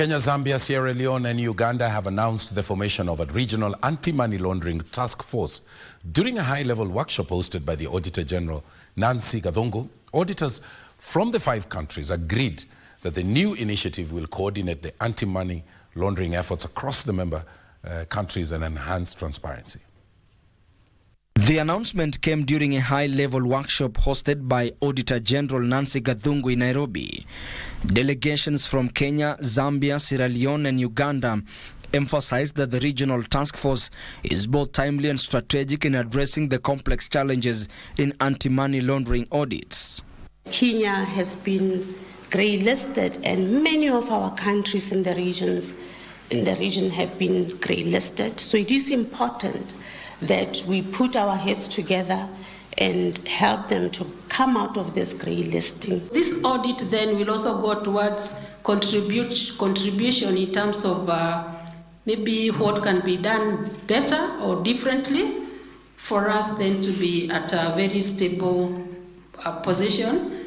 Kenya, Zambia, Sierra Leone and Uganda have announced the formation of a regional anti-money laundering task force. During a high-level workshop hosted by the Auditor General, Nancy Gathongo, auditors from the 5 countries agreed that the new initiative will coordinate the anti-money laundering efforts across the member countries and enhance transparency. The announcement came during a high-level workshop hosted by Auditor General Nancy Gathongo in Nairobi. Delegations from Kenya, Zambia, Sierra Leone and Uganda emphasized that the regional task force is both timely and strategic in addressing the complex challenges in anti-money laundering audits. Kenya has been grey-listed, and many of our countries in the region have been grey-listed. So it is important that we put our heads together and help them to come out of this grey listing. This audit then will also go towards contribution in terms of maybe what can be done better or differently for us then to be at a very stable position,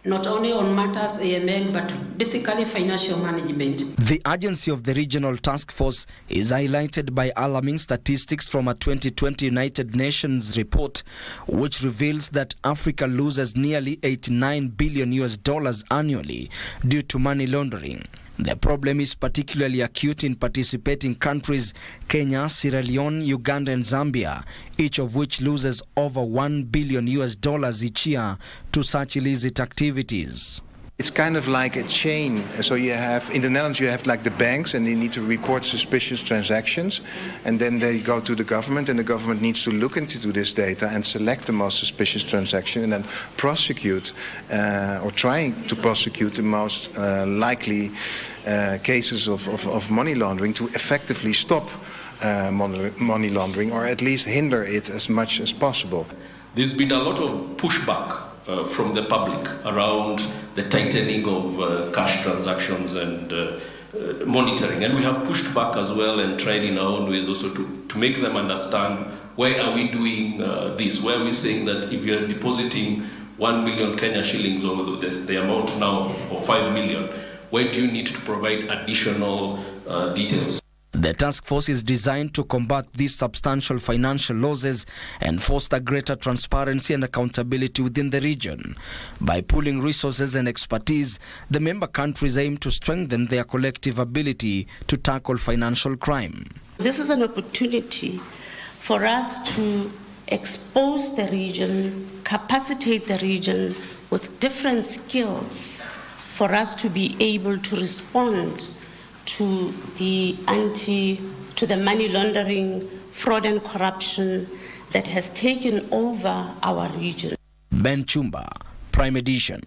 not only on matters AML, but basically financial management. The urgency of the regional task force is highlighted by alarming statistics from a 2020 United Nations report, which reveals that Africa loses nearly $89 billion annually due to money laundering. The problem is particularly acute in participating countries Kenya, Sierra Leone, Uganda and Zambia, each of which loses over $1 billion each year to such illicit activities. It's kind of like a chain. So you have, in the Netherlands, you have like the banks, and they need to report suspicious transactions. And then they go to the government, and the government needs to look into this data and select the most suspicious transaction and then prosecute or trying to prosecute the most likely cases of money laundering to effectively stop money laundering, or at least hinder it as much as possible. There's been a lot of pushback from the public around the tightening of cash transactions and monitoring. And we have pushed back as well and tried in our own ways also to make them understand, why are we doing this? Why are we saying that if you're depositing 1 million Kenya shillings or the amount now of 5 million, why do you need to provide additional details? The task force is designed to combat these substantial financial losses and foster greater transparency and accountability within the region. By pooling resources and expertise, the member countries aim to strengthen their collective ability to tackle financial crime. This is an opportunity for us to expose the region, capacitate the region with different skills for us to be able to respond to the money laundering, fraud and corruption that has taken over our region. Ben Chumba, Prime Edition.